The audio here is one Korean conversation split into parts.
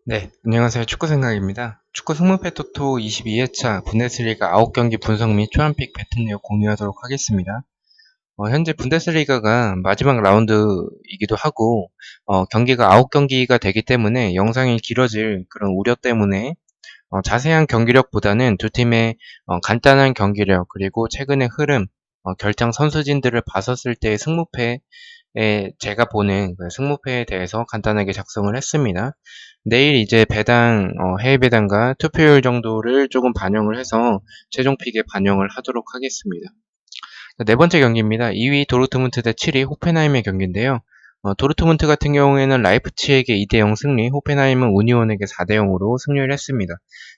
네, 안녕하세요. 축구생각입니다. 축구 승무패 토토 22회차 분데스리가 9경기 분석 및 초안픽 배팅 내용 공유하도록 하겠습니다. 현재 분데스리가가 마지막 라운드이기도 하고, 경기가 9경기가 되기 때문에 영상이 길어질 그런 우려 때문에 자세한 경기력보다는 두 팀의 간단한 경기력, 그리고 최근의 흐름, 결장 선수진들을 봤었을 때의 승무패 제가 보는 그 승무패에 대해서 간단하게 작성을 했습니다. 내일 이제 배당, 해외 배당과 투표율 정도를 조금 반영을 해서 최종 픽에 반영을 하도록 하겠습니다. 네 번째 경기입니다. 2위 도르트문트 대 7위 호펜하임의 경기인데요. 도르트문트 같은 경우에는 라이프치히에게 2대0 승리, 호펜하임은 우니온에게 4대0으로 승리를 했습니다.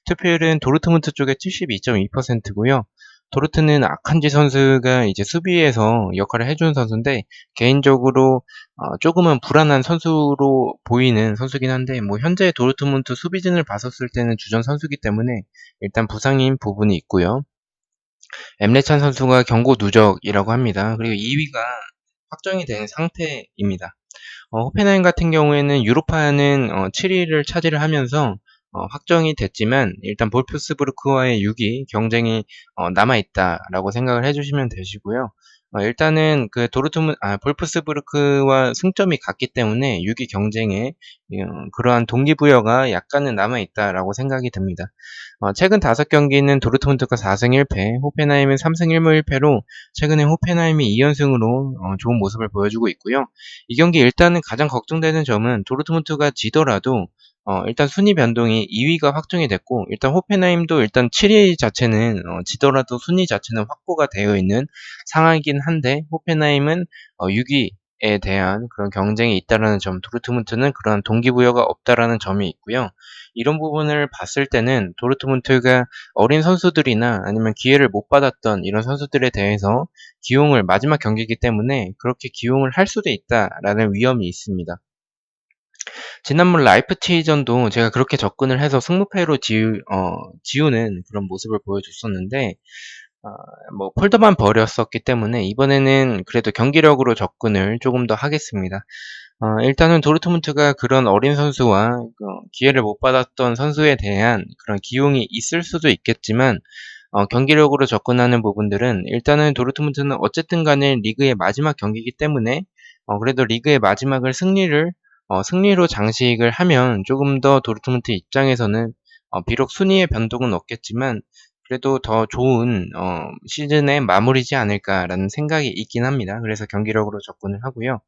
투표율은 도르트문트 쪽에 72.2%고요. 도르트는 아칸지 선수가 이제 수비에서 역할을 해준 선수인데 개인적으로 조금은 불안한 선수로 보이는 선수긴 한데 뭐 현재 도르트문트 수비진을 봤었을 때는 주전 선수기 때문에 일단 부상인 부분이 있고요. 엠레찬 선수가 경고 누적이라고 합니다. 그리고 2위가 확정이 된 상태입니다. 호펜하임 같은 경우에는 유로파는 7위를 차지를 하면서 확정이 됐지만 일단 볼프스부르크와의 6위 경쟁이 남아있다라고 생각을 해주시면 되시고요. 일단은 그 볼프스부르크와 승점이 같기 때문에 6위 경쟁에 그러한 동기부여가 약간은 남아있다라고 생각이 듭니다. 최근 5경기는 도르트문트가 4승 1패, 호펜하임은 3승 1무 1패로 최근에 호펜하임이 2연승으로 좋은 모습을 보여주고 있고요. 이 경기 일단은 가장 걱정되는 점은 도르트문트가 지더라도 일단 순위 변동이 2위가 확정이 됐고 일단 호펜하임도 일단 7위 자체는 지더라도 순위 자체는 확보가 되어 있는 상황이긴 한데 호펜하임은 6위에 대한 그런 경쟁이 있다라는 점, 도르트문트는 그런 동기부여가 없다라는 점이 있고요. 이런 부분을 봤을 때는 도르트문트가 어린 선수들이나 아니면 기회를 못 받았던 이런 선수들에 대해서 기용을 마지막 경기이기 때문에 그렇게 기용을 할 수도 있다라는 위험이 있습니다. 지난번 라이프치히전도 제가 그렇게 접근을 해서 승무패로 지우는 그런 모습을 보여줬었는데 어, 뭐 폴더만 버렸었기 때문에 이번에는 그래도 경기력으로 접근을 조금 더 하겠습니다. 일단은 도르트문트가 그런 어린 선수와 기회를 못 받았던 선수에 대한 그런 기용이 있을 수도 있겠지만 경기력으로 접근하는 부분들은 일단은 도르트문트는 어쨌든 간에 리그의 마지막 경기이기 때문에 그래도 리그의 마지막을 승리로 장식을 하면 조금 더 도르트문트 입장에서는 비록 순위의 변동은 없겠지만 그래도 더 좋은 시즌의 마무리지 않을까라는 생각이 있긴 합니다. 그래서 경기력으로 접근을 하고요.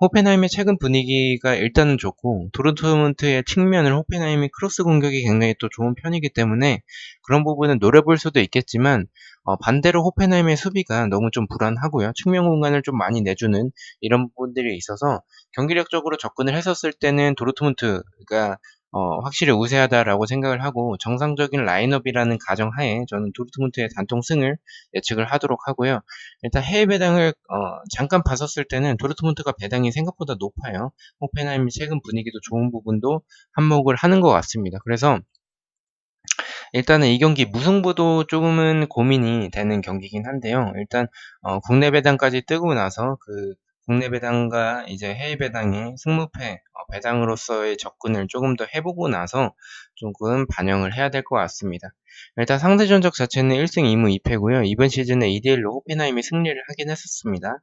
호펜하임의 최근 분위기가 일단은 좋고 도르트문트의 측면을 호펜하임이 크로스 공격이 굉장히 또 좋은 편이기 때문에 그런 부분은 노려볼 수도 있겠지만 반대로 호펜하임의 수비가 너무 좀 불안하고요. 측면 공간을 좀 많이 내주는 이런 부분들이 있어서 경기력적으로 접근을 했었을 때는 도르트문트가 확실히 우세하다라고 생각을 하고 정상적인 라인업이라는 가정하에 저는 도르트문트의 단통 승을 예측을 하도록 하고요. 일단 해외 배당을 잠깐 봤었을 때는 도르트문트가 배당이 생각보다 높아요. 호펜하임이 최근 분위기도 좋은 부분도 한몫을 하는 것 같습니다. 그래서 일단은 이 경기 무승부도 조금은 고민이 되는 경기긴 한데요. 일단 국내 배당까지 뜨고 나서 그 국내 배당과 이제 해외 배당의 승무패 배당으로서의 접근을 조금 더 해보고 나서 조금 반영을 해야 될 것 같습니다. 일단 상대 전적 자체는 1승 2무 2패고요. 이번 시즌에 2대1로 호펜하임이 승리를 하긴 했었습니다.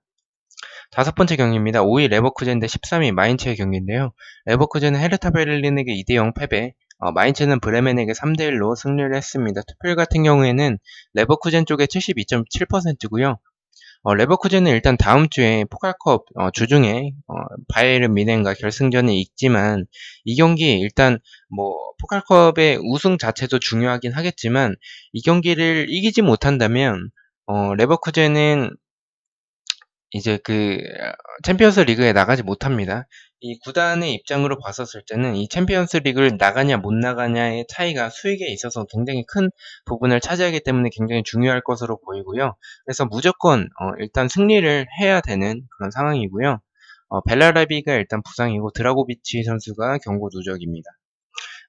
다섯 번째 경기입니다. 5위 레버쿠젠 대 13위 마인츠의 경기인데요. 레버쿠젠은 헤르타 베를린에게 2대0 패배, 마인츠는 브레멘에게 3대1로 승리를 했습니다. 투표율 같은 경우에는 레버쿠젠 쪽에 72.7%고요. 레버쿠젠은 일단 다음 주에 포칼컵 주중에 바이에른 미넨과 결승전이 있지만 이 경기 일단 뭐 포칼컵의 우승 자체도 중요하긴 하겠지만 이 경기를 이기지 못한다면 레버쿠젠은 이제 챔피언스 리그에 나가지 못합니다. 이 구단의 입장으로 봤었을 때는 이 챔피언스 리그를 나가냐 못 나가냐의 차이가 수익에 있어서 굉장히 큰 부분을 차지하기 때문에 굉장히 중요할 것으로 보이고요. 그래서 무조건 일단 승리를 해야 되는 그런 상황이고요. 벨라라비가 일단 부상이고 드라고비치 선수가 경고 누적입니다.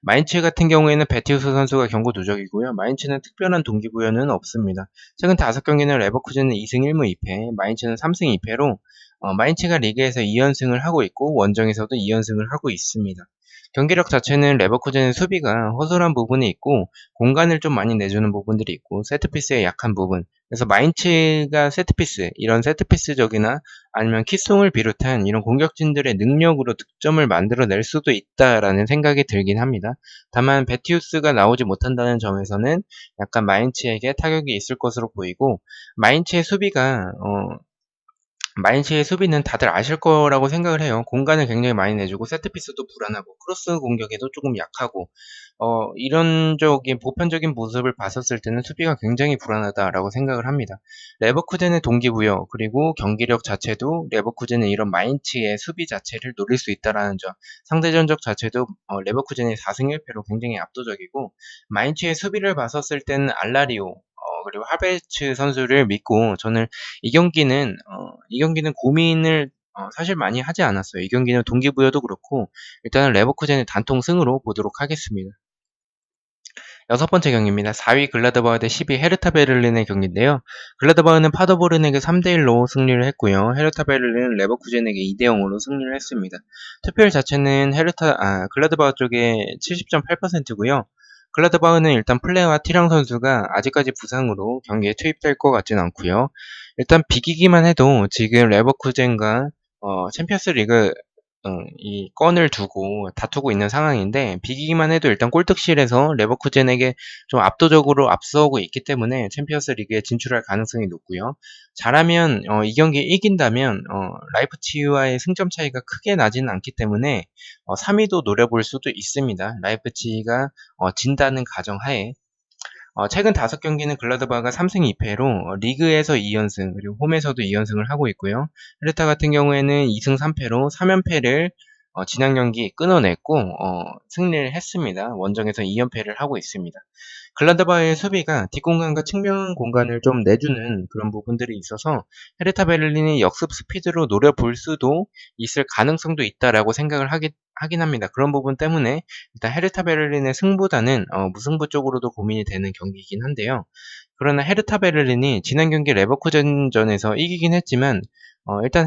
마인츠 같은 경우에는 베티우스 선수가 경고 누적이고요. 마인츠는 특별한 동기부여는 없습니다. 최근 5경기는 레버쿠젠은 2승 1무 2패, 마인츠는 3승 2패로 마인츠가 리그에서 2연승을 하고 있고 원정에서도 2연승을 하고 있습니다. 경기력 자체는 레버쿠젠의 수비가 허술한 부분이 있고 공간을 좀 많이 내주는 부분들이 있고 세트피스에 약한 부분. 그래서 마인츠가 세트피스, 이런 세트피스적이나 아니면 키송을 비롯한 이런 공격진들의 능력으로 득점을 만들어낼 수도 있다라는 생각이 들긴 합니다. 다만 베티우스가 나오지 못한다는 점에서는 약간 마인츠에게 타격이 있을 것으로 보이고 마인츠의 수비가 마인츠의 수비는 다들 아실 거라고 생각을 해요. 공간을 굉장히 많이 내주고 세트피스도 불안하고 크로스 공격에도 조금 약하고 이런적인 보편적인 모습을 봤었을 때는 수비가 굉장히 불안하다라고 생각을 합니다. 레버쿠젠의 동기부여 그리고 경기력 자체도 레버쿠젠의 이런 마인츠의 수비 자체를 노릴 수 있다라는 점, 상대 전적 자체도 레버쿠젠의 4승 1패로 굉장히 압도적이고 마인츠의 수비를 봤었을 때는 알라리오 그리고 하베츠 선수를 믿고 저는 이 경기는 고민을 사실 많이 하지 않았어요. 이 경기는 동기부여도 그렇고 일단은 레버쿠젠의 단통 승으로 보도록 하겠습니다. 여섯 번째 경기입니다. 4위 글라드바흐 대 10위 헤르타 베를린의 경기인데요. 글라드바흐는 파더보른에게 3대1로 승리를 했고요. 헤르타 베를린은 레버쿠젠에게 2대0으로 승리를 했습니다. 투표율 자체는 글라드바흐 쪽에 70.8%고요. 글라드바흐는 일단 플레와 티랑 선수가 아직까지 부상으로 경기에 투입될 것 같진 않고요. 일단 비기기만 해도 지금 레버쿠젠과 챔피언스 리그 이 건을 두고 다투고 있는 상황인데 비기기만 해도 일단 골득실에서 레버쿠젠에게 좀 압도적으로 앞서고 있기 때문에 챔피언스 리그에 진출할 가능성이 높고요. 잘하면 이 경기 이긴다면 라이프치히와의 승점 차이가 크게 나지는 않기 때문에 3위도 노려볼 수도 있습니다. 라이프치히가 진다는 가정하에 최근 5경기는 글라드바흐가 3승 2패로 리그에서 2연승 그리고 홈에서도 2연승을 하고 있고요. 헤르타 같은 경우에는 2승 3패로 3연패를 지난 경기 끊어냈고 승리를 했습니다. 원정에서 2연패를 하고 있습니다. 글라드바흐의 수비가 뒷공간과 측면 공간을 좀 내주는 그런 부분들이 있어서 헤르타 베를린이 역습 스피드로 노려볼 수도 있을 가능성도 있다라고 생각을 하긴 합니다. 그런 부분 때문에 일단 헤르타 베를린의 승보다는 무승부 쪽으로도 고민이 되는 경기이긴 한데요. 그러나 헤르타 베를린이 지난 경기 레버쿠젠전에서 이기긴 했지만 일단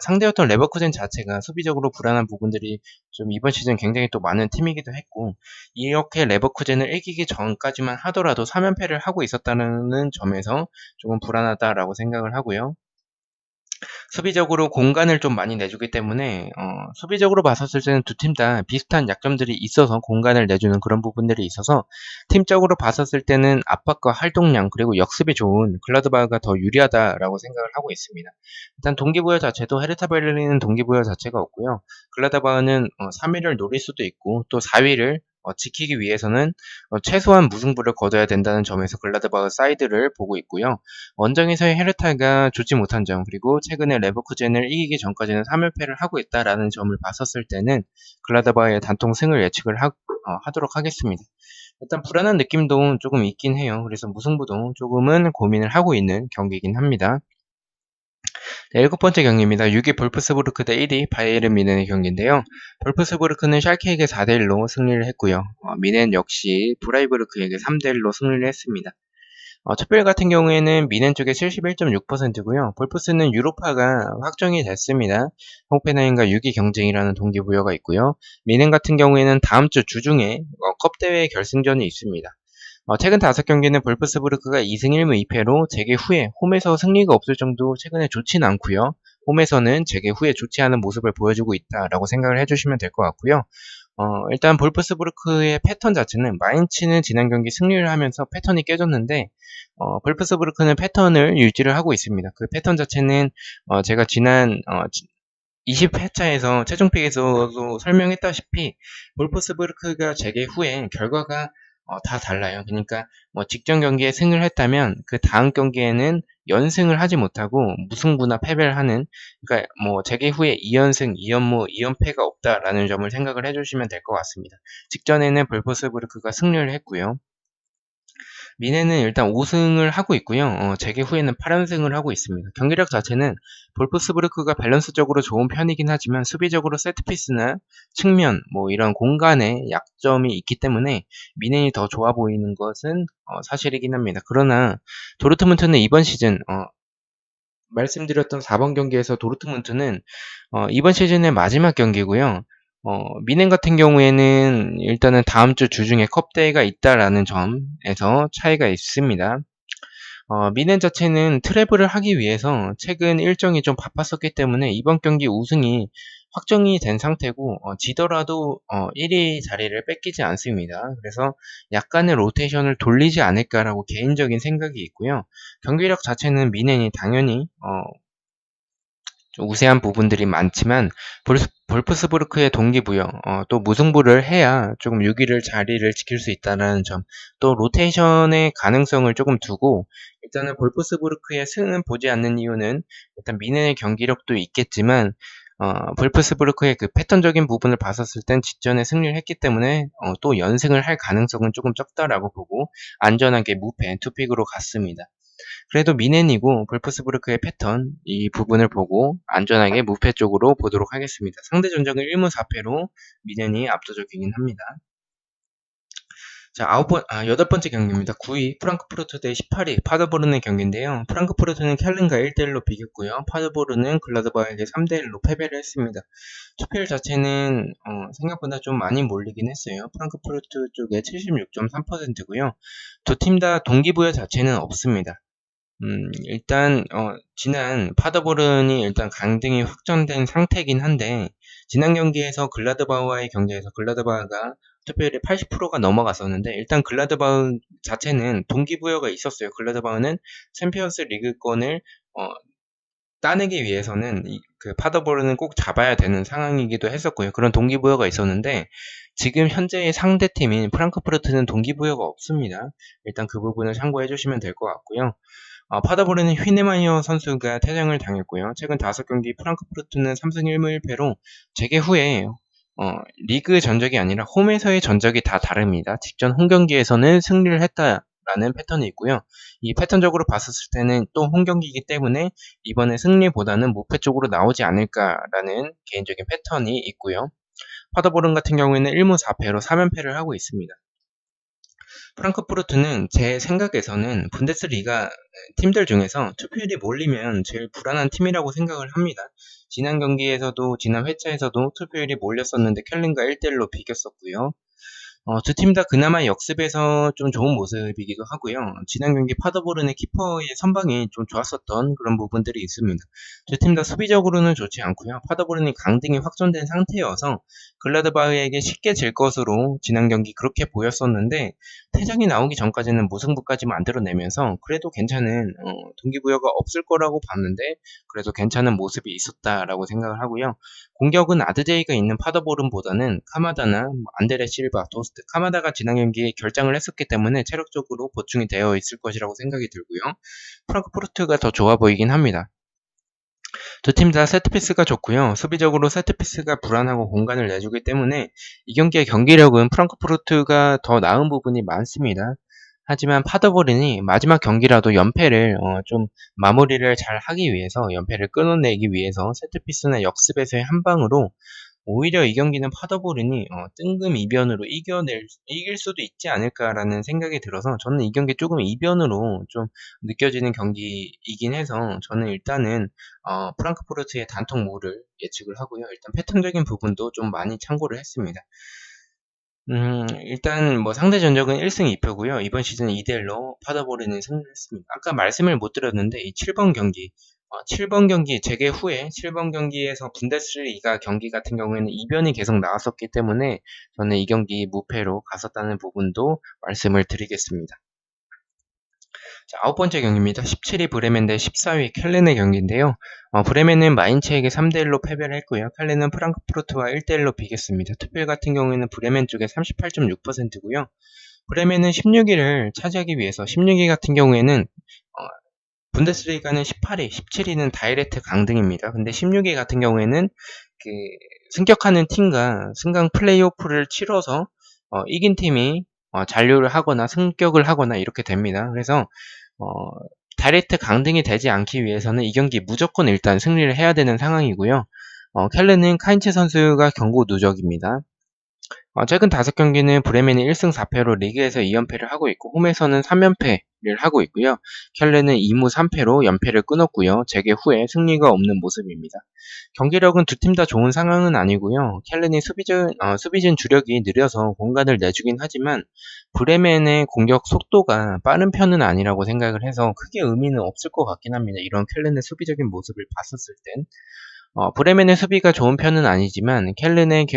상대였던 레버쿠젠 자체가 수비적으로 불안한 부분들이 좀 이번 시즌 굉장히 또 많은 팀이기도 했고 이렇게 레버쿠젠을 이기기 전까지만 하더라도 3연패를 하고 있었다는 점에서 조금 불안하다라고 생각을 하고요. 수비적으로 공간을 좀 많이 내주기 때문에 수비적으로 봤었을 때는 두 팀 다 비슷한 약점들이 있어서 공간을 내주는 그런 부분들이 있어서 팀적으로 봤었을 때는 압박과 활동량 그리고 역습이 좋은 글라드바흐가 더 유리하다라고 생각을 하고 있습니다. 일단 동기부여 자체도 헤르타 베를린은 동기부여 자체가 없고요. 글라드바흐는 3위를 노릴 수도 있고 또 4위를 지키기 위해서는 최소한 무승부를 거둬야 된다는 점에서 글라드바흐 사이드를 보고 있고요. 원정에서의 헤르타가 좋지 못한 점 그리고 최근에 레버쿠젠을 이기기 전까지는 3연패를 하고 있다라는 점을 봤었을 때는 글라드바흐의 단통 승을 예측을 하도록 하겠습니다. 일단 불안한 느낌도 조금 있긴 해요. 그래서 무승부도 조금은 고민을 하고 있는 경기이긴 합니다. 네, 7번째 경기입니다. 6위 볼프스부르크 대 1위 바이에른 미넨의 경기인데요. 볼프스부르크는 샬케에게 4대1로 승리를 했고요. 미넨 역시 브라이브르크에게 3대1로 승리를 했습니다. 투표율 같은 경우에는 미넨 쪽에 71.6%고요. 볼프스는 유로파가 확정이 됐습니다. 호펜하임과 6위 경쟁이라는 동기부여가 있고요. 미넨 같은 경우에는 다음 주 주중에 컵대회 결승전이 있습니다. 최근 5경기는 볼프스부르크가 2승 1무 2패로 재개 후에 홈에서 승리가 없을 정도 최근에 좋진 않고요. 홈에서는 재개 후에 좋지 않은 모습을 보여주고 있다라고 생각을 해주시면 될 것 같고요. 일단 볼프스부르크의 패턴 자체는 마인츠는 지난 경기 승리를 하면서 패턴이 깨졌는데 볼프스부르크는 패턴을 유지를 하고 있습니다. 그 패턴 자체는 제가 지난 20회차에서 최종픽에서도 설명했다시피 볼프스부르크가 재개 후에 결과가 다 달라요. 그러니까 뭐 직전 경기에 승을 했다면 그 다음 경기에는 연승을 하지 못하고 무승부나 패배를 하는, 그러니까 뭐 재개 후에 2연승, 2연무, 2연패가 없다라는 점을 생각을 해주시면 될 것 같습니다. 직전에는 볼프스부르크가 승리를 했고요. 미네는 일단 5승을 하고 있고요. 재개 후에는 8연승을 하고 있습니다. 경기력 자체는 볼프스부르크가 밸런스적으로 좋은 편이긴 하지만 수비적으로 세트피스나 측면 뭐 이런 공간에 약점이 있기 때문에 미넨이 더 좋아 보이는 것은 사실이긴 합니다. 그러나 도르트문트는 이번 시즌 말씀드렸던 4번 경기에서 도르트문트는 이번 시즌의 마지막 경기고요. 미넨 같은 경우에는 일단은 다음 주 주중에 컵대회가 있다라는 점에서 차이가 있습니다. 미넨 자체는 트래블을 하기 위해서 최근 일정이 좀 바빴었기 때문에 이번 경기 우승이 확정이 된 상태고 지더라도 1위 자리를 뺏기지 않습니다. 그래서 약간의 로테이션을 돌리지 않을까라고 개인적인 생각이 있고요. 경기력 자체는 미넨이 당연히 좀 우세한 부분들이 많지만 볼프스부르크의 동기부여 또 무승부를 해야 조금 6위를 자리를 지킬 수 있다는 점, 또 로테이션의 가능성을 조금 두고 일단은 볼프스부르크의 승은 보지 않는 이유는 일단 미넨의 경기력도 있겠지만 볼프스부르크의 그 패턴적인 부분을 봤었을 땐 직전에 승리를 했기 때문에 또 연승을 할 가능성은 조금 적다라고 보고 안전하게 무패 투픽으로 갔습니다. 그래도 미넨이고 볼프스부르크의 패턴 이 부분을 보고 안전하게 무패 쪽으로 보도록 하겠습니다. 상대 전적은 1무 4패로 미넨이 압도적이긴 합니다. 자, 여덟 번째 경기입니다. 9위 프랑크푸르트 대 18위 파더보른의 경기인데요. 프랑크푸르트는 켈른과 1대1로 비겼고요. 파더보른은 글라드바흐에게 3대1로 패배를 했습니다. 투표율 자체는 생각보다 좀 많이 몰리긴 했어요. 프랑크푸르트 쪽에 76.3%고요. 두 팀 다 동기부여 자체는 없습니다. 일단 지난 파더보른이 일단 강등이 확정된 상태이긴 한데 지난 경기에서 글라드바흐와의 경기에서 글라드바흐가 투표율이 80%가 넘어갔었는데 일단 글라드바흐 자체는 동기부여가 있었어요. 글라드바흐는 챔피언스 리그권을 따내기 위해서는 그 파더보른은 꼭 잡아야 되는 상황이기도 했었고요. 그런 동기부여가 있었는데 지금 현재의 상대팀인 프랑크푸르트는 동기부여가 없습니다. 일단 그 부분을 참고해 주시면 될 것 같고요. 파더보르는 휘네마이어 선수가 퇴장을 당했고요. 최근 5경기 프랑크푸르트는 3승 1무 1패로 재개 후에 리그 전적이 아니라 홈에서의 전적이 다 다릅니다. 직전 홈경기에서는 승리를 했다라는 패턴이 있고요. 이 패턴적으로 봤었을 때는 또 홈경기이기 때문에 이번에 승리보다는 무패 쪽으로 나오지 않을까라는 개인적인 패턴이 있고요. 파더보른 같은 경우에는 1무 4패로 3연패를 하고 있습니다. 프랑크푸르트는 제 생각에서는 분데스리가 팀들 중에서 투표율이 몰리면 제일 불안한 팀이라고 생각을 합니다. 지난 경기에서도 지난 회차에서도 투표율이 몰렸었는데 켈린과 1대1로 비겼었고요. 두 팀 다 그나마 역습에서 좀 좋은 모습이기도 하고요. 지난 경기 파더보른의 키퍼의 선방이 좀 좋았었던 그런 부분들이 있습니다. 두 팀 다 수비적으로는 좋지 않고요. 파더보른이 강등이 확정된 상태여서 글라드바흐에게 쉽게 질 것으로 지난 경기 그렇게 보였었는데 퇴장이 나오기 전까지는 무승부까지 만들어내면서 그래도 괜찮은 동기부여가 없을 거라고 봤는데 그래도 괜찮은 모습이 있었다라고 생각을 하고요. 공격은 아드제이가 있는 파더보른보다는 카마다나 안데레 실바, 도스트, 카마다가 지난 경기에 결장을 했었기 때문에 체력적으로 보충이 되어 있을 것이라고 생각이 들고요. 프랑크푸르트가 더 좋아 보이긴 합니다. 두 팀 다 세트피스가 좋고요. 수비적으로 세트피스가 불안하고 공간을 내주기 때문에 이 경기의 경기력은 프랑크푸르트가 더 나은 부분이 많습니다. 하지만 파더보른이 마지막 경기라도 연패를 좀 마무리를 잘 하기 위해서 연패를 끊어내기 위해서 세트피스나 역습에서의 한 방으로 오히려 이 경기는 파더보른이 뜬금 이변으로 이길 수도 있지 않을까라는 생각이 들어서 저는 이 경기 조금 이변으로 좀 느껴지는 경기이긴 해서 저는 일단은 프랑크푸르트의 단통무를 예측을 하고요. 일단 패턴적인 부분도 좀 많이 참고를 했습니다. 일단 뭐 상대 전적은 1승 2패고요. 이번 시즌 2대1로 파더보른이 승리를 했습니다. 아까 말씀을 못 드렸는데 이 7번 경기 7번 경기 재개 후에 7번 경기에서 분데스리가 경기 같은 경우에는 이변이 계속 나왔었기 때문에 저는 이 경기 무패로 갔었다는 부분도 말씀을 드리겠습니다. 자, 9번째 경기입니다. 17위 브레멘 대 14위 켈렌의 경기인데요. 브레멘은 마인츠에게 3대1로 패배를 했고요. 켈렌은 프랑크푸르트와 1대1로 비겼습니다. 투표율 같은 경우에는 브레멘 쪽에 38.6%고요. 브레멘은 16위를 차지하기 위해서 16위 같은 경우에는 분데스리가는 18위, 17위는 다이렉트 강등입니다. 근데 16위 같은 경우에는 그 승격하는 팀과 승강 플레이오프를 치러서 이긴 팀이 잔류를 하거나 승격을 하거나 이렇게 됩니다. 그래서 다이렉트 강등이 되지 않기 위해서는 이 경기 무조건 일단 승리를 해야 되는 상황이고요. 켈레는 카인체 선수가 경고 누적입니다. 최근 5경기는 브레멘이 1승 4패로 리그에서 2연패를 하고 있고 홈에서는 3연패를 하고 있고요. 켈레는 2무 3패로 연패를 끊었고요. 재개 후에 승리가 없는 모습입니다. 경기력은 두 팀 다 좋은 상황은 아니고요. 켈렌이 수비진 주력이 느려서 공간을 내주긴 하지만 브레멘의 공격 속도가 빠른 편은 아니라고 생각을 해서 크게 의미는 없을 것 같긴 합니다. 이런 켈렌의 수비적인 모습을 봤었을 땐. 브레멘의 수비가 좋은 편은 아니지만 켈른의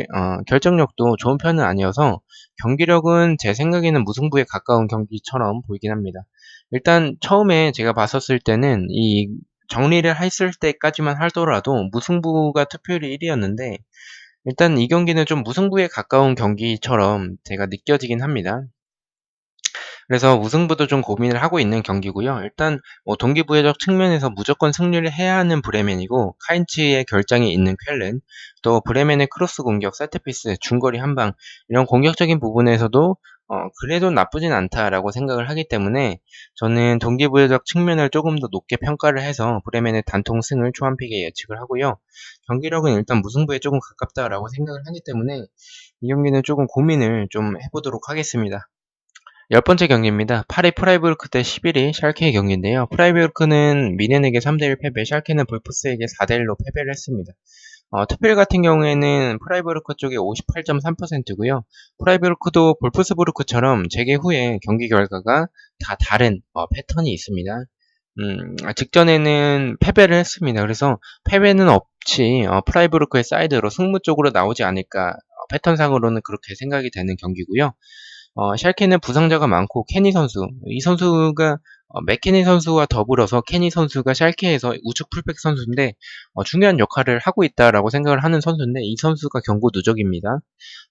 결정력도 좋은 편은 아니어서 경기력은 제 생각에는 무승부에 가까운 경기처럼 보이긴 합니다. 일단 처음에 제가 봤었을 때는 이 정리를 했을 때까지만 하더라도 무승부가 투표율이 1위였는데 일단 이 경기는 좀 무승부에 가까운 경기처럼 제가 느껴지긴 합니다. 그래서 무승부도 좀 고민을 하고 있는 경기고요. 일단 동기부여적 측면에서 무조건 승리를 해야 하는 브레멘이고 카인츠의 결장이 있는 쾰른, 또 브레멘의 크로스 공격, 세트피스, 중거리 한방 이런 공격적인 부분에서도 그래도 나쁘진 않다라고 생각을 하기 때문에 저는 동기부여적 측면을 조금 더 높게 평가를 해서 브레멘의 단통 승을 초안픽에 예측을 하고요. 경기력은 일단 무승부에 조금 가깝다라고 생각을 하기 때문에 이 경기는 조금 고민을 좀 해보도록 하겠습니다. 10번째 경기입니다. 8위 프라이부르크 대 11위 샬케의 경기인데요. 프라이부르크는 미넨에게 3대1 패배, 샬케는 볼프스에게 4대1로 패배를 했습니다. 투표율 같은 경우에는 프라이부르크 쪽이 58.3%고요. 프라이부르크도 볼프스부르크처럼 재개 후에 경기 결과가 다 다른 패턴이 있습니다. 직전에는 패배를 했습니다. 그래서 패배는 없이 프라이부르크의 사이드로 승부 쪽으로 나오지 않을까 패턴상으로는 그렇게 생각이 되는 경기고요. 샬케는 부상자가 많고 케니 선수, 이 선수가 맥케니 선수와 더불어서 케니 선수가 샬케에서 우측 풀백 선수인데 중요한 역할을 하고 있다라고 생각을 하는 선수인데 이 선수가 경고 누적입니다.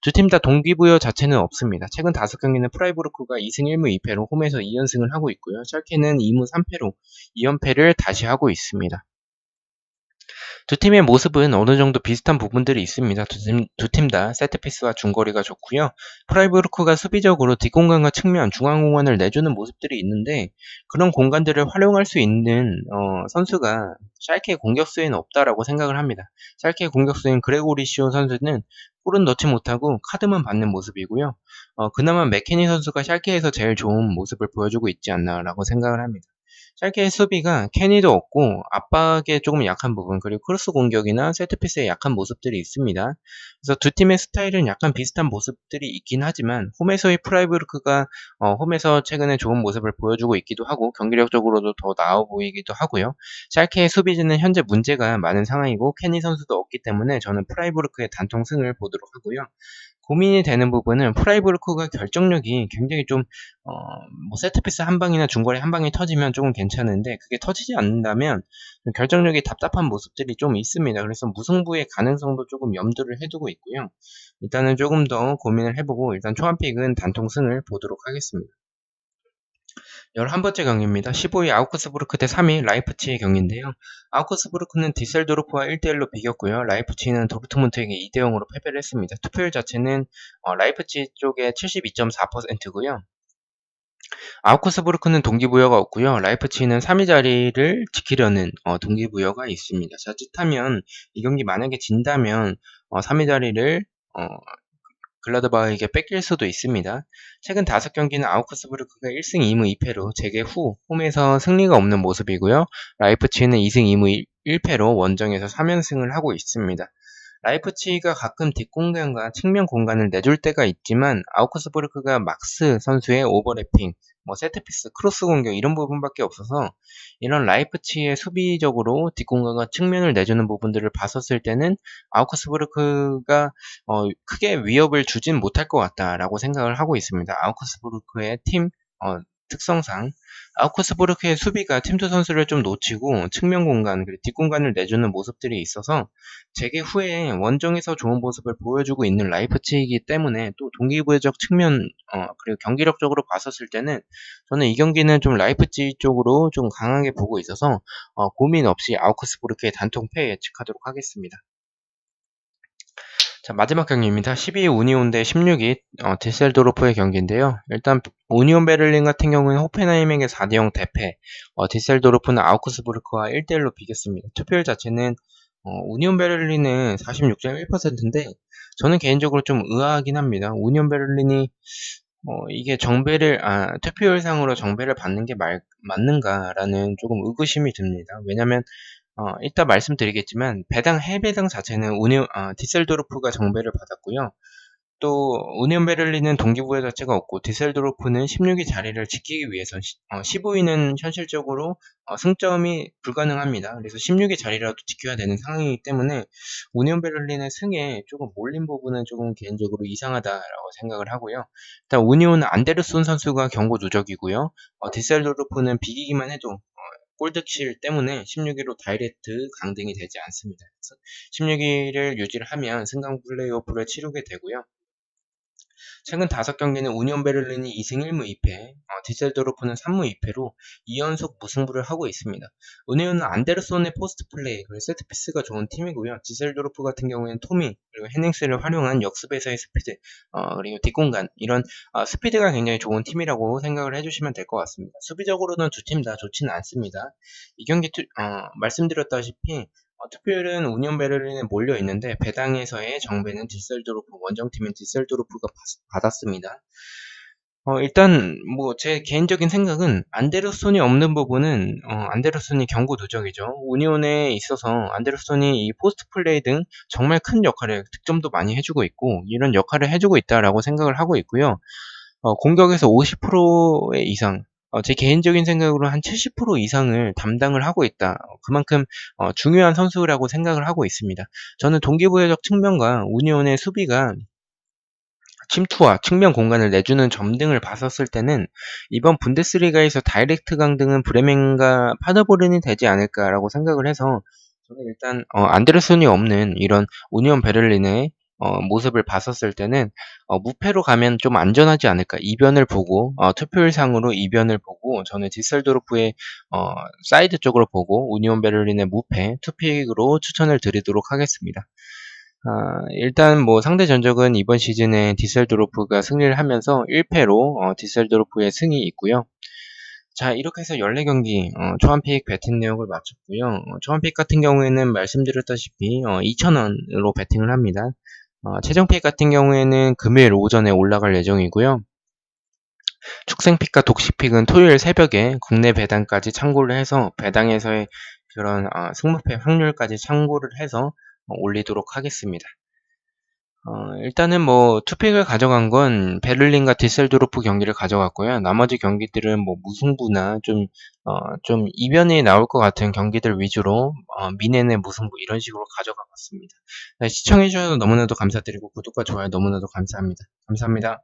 두 팀 다 동기부여 자체는 없습니다. 최근 5경기는 프라이부르크가 2승 1무 2패로 홈에서 2연승을 하고 있고요. 샬케는 2무 3패로 2연패를 다시 하고 있습니다. 두 팀의 모습은 어느 정도 비슷한 부분들이 있습니다. 두 팀 다 세트피스와 중거리가 좋고요. 프라이부르크가 수비적으로 뒷공간과 측면, 중앙공간을 내주는 모습들이 있는데 그런 공간들을 활용할 수 있는 선수가 샬케의 공격수에는 없다라고 생각을 합니다. 샬케의 공격수인 그레고리시오 선수는 골은 넣지 못하고 카드만 받는 모습이고요. 그나마 맥케니 선수가 샬케에서 제일 좋은 모습을 보여주고 있지 않나라고 생각을 합니다. 샬케의 수비가 케니도 없고 압박에 조금 약한 부분 그리고 크로스 공격이나 세트피스에 약한 모습들이 있습니다. 그래서 두 팀의 스타일은 약간 비슷한 모습들이 있긴 하지만 홈에서의 프라이부르크가 홈에서 최근에 좋은 모습을 보여주고 있기도 하고 경기력적으로도 더 나아 보이기도 하고요. 샬케의 수비진은 현재 문제가 많은 상황이고 케니 선수도 없기 때문에 저는 프라이부르크의 단통 승을 보도록 하고요. 고민이 되는 부분은 프라이부르크가 결정력이 굉장히 좀 세트피스 한 방이나 중거리 한 방이 터지면 조금 괜찮은데 그게 터지지 않는다면 결정력이 답답한 모습들이 좀 있습니다. 그래서 무승부의 가능성도 조금 염두를 해두고 있고요. 일단은 조금 더 고민을 해보고 일단 초안픽은 단통승을 보도록 하겠습니다. 11번째 경기입니다. 15위 아우크스부르크 대 3위 라이프치히 경기인데요. 아우크스부르크는 디셀도르프와 1대1로 비겼고요. 라이프치히는 도르트문트에게 2대0으로 패배를 했습니다. 투표율 자체는 라이프치히 쪽에 72.4%고요. 아우크스부르크는 동기부여가 없고요. 라이프치히는 3위 자리를 지키려는 동기부여가 있습니다. 자칫하면 이 경기 만약에 진다면 3위 자리를 글라드바흐에게 뺏길 수도 있습니다. 최근 5경기는 아우크스부르크가 1승 2무 2패로 재개 후 홈에서 승리가 없는 모습이고요. 라이프치히는 2승 2무 1패로 원정에서 3연승을 하고 있습니다. 라이프치히가 가끔 뒷공간과 측면 공간을 내줄 때가 있지만 아우크스부르크가 막스 선수의 오버래핑, 세트피스, 크로스 공격 이런 부분밖에 없어서 이런 라이프치히의 수비적으로 뒷공간과 측면을 내주는 부분들을 봤었을 때는 아우크스부르크가 크게 위협을 주진 못할 것 같다라고 생각을 하고 있습니다. 아우크스부르크의 팀 특성상 아우크스부르크의 수비가 팀투 선수를 좀 놓치고 측면 공간 그리고 뒷공간을 내주는 모습들이 있어서 재개 후에 원정에서 좋은 모습을 보여주고 있는 라이프치히이기 때문에 또 동기부여적 측면 그리고 경기력적으로 봤었을 때는 저는 이 경기는 좀 라이프치히 쪽으로 좀 강하게 보고 있어서 고민 없이 아우크스부르크의 단통패 예측하도록 하겠습니다. 자, 마지막 경기입니다. 12위 우니온 대 16위 디셀도르프의 경기인데요. 일단 우니온 베를린 같은 경우는 호펜하임에게 4대0 대패, 디셀도르프는 아우크스부르크와 1대1로 비겼습니다. 투표율 자체는 우니온 베를린은 46.1%인데 저는 개인적으로 좀 의아하긴 합니다. 우니온 베를린이 이게 투표율상으로 정배를 받는 게 맞는가라는 조금 의구심이 듭니다. 왜냐면 이따 말씀드리겠지만 해배당 자체는 디셀도르프가 정배를 받았고요. 또 우니온 베를린은 동기부여 자체가 없고 디셀도르프는 16위 자리를 지키기 위해서 15위는 현실적으로 승점이 불가능합니다. 그래서 16위 자리라도 지켜야 되는 상황이기 때문에 우니온 베를린의 승에 조금 몰린 부분은 조금 개인적으로 이상하다라고 생각을 하고요. 일단 우니온은 안데르손 선수가 경고 누적이고요. 디셀도르프는 비기기만 해도 골득실 때문에 16위로 다이렉트 강등이 되지 않습니다. 그래서 16위를 유지를 하면 승강 플레이오프를 치르게 되고요. 최근 5경기는 우니온 베를린이 2승 1무 2패, 디셀도르프는 3무 2패로 2연속 무승부를 하고 있습니다. 우니온은 안데르손의 포스트 플레이, 그리고 세트피스가 좋은 팀이고요. 디셀도르프 같은 경우에는 토미, 그리고 헤닝스를 활용한 역습에서의 스피드, 그리고 뒷공간, 이런 스피드가 굉장히 좋은 팀이라고 생각을 해주시면 될 것 같습니다. 수비적으로는 두 팀 다 좋지는 않습니다. 이 경기 말씀드렸다시피 투표율은 우니온 베를린에 몰려 있는데 배당에서의 정배는 원정팀인 디셀도르프가 받았습니다. 일단 뭐 제 개인적인 생각은 안데르손이 없는 부분은 안데르손이 경고 누적이죠. 우니온에 있어서 안데르손이 이 포스트 플레이 등 정말 큰 역할을 득점도 많이 해주고 있고 이런 역할을 해주고 있다라고 생각을 하고 있고요. 공격에서 50% 이상, 제 개인적인 생각으로 한 70% 이상을 담당을 하고 있다. 그만큼 중요한 선수라고 생각을 하고 있습니다. 저는 동기부여적 측면과 우니온의 수비가 침투와 측면 공간을 내주는 점 등을 봤었을 때는 이번 분데스리가에서 다이렉트 강등은 브레멘과 파더보른이 되지 않을까라고 생각을 해서 저는 일단 안데르손이 없는 이런 우니온 베를린의 모습을 봤었을 때는 무패로 가면 좀 안전하지 않을까. 이변을 보고 투표율상으로 이변을 보고 저는 디셀도르프의 사이드 쪽으로 보고 우니온 베를린의 무패 투픽으로 추천을 드리도록 하겠습니다. 일단 뭐 상대 전적은 이번 시즌에 디셀도르프가 승리를 하면서 1패로 디셀도르프의 승이 있고요. 자, 이렇게 해서 14경기 초안픽 배팅 내역을 마쳤고요. 초안픽 같은 경우에는 말씀드렸다시피 2,000원으로 배팅을 합니다. 최종픽 같은 경우에는 금요일 오전에 올라갈 예정이고요. 축생픽과 독식픽은 토요일 새벽에 국내 배당까지 참고를 해서 배당에서의 그런 승무패 확률까지 참고를 해서 올리도록 하겠습니다. 일단은 뭐 투픽을 가져간 건 베를린과 디셀도르프 경기를 가져갔고요. 나머지 경기들은 뭐 무승부나 좀 이변이 나올 것 같은 경기들 위주로 미네네 무승부 이런 식으로 가져가 봤습니다. 시청해주셔서 너무나도 감사드리고 구독과 좋아요 너무나도 감사합니다. 감사합니다.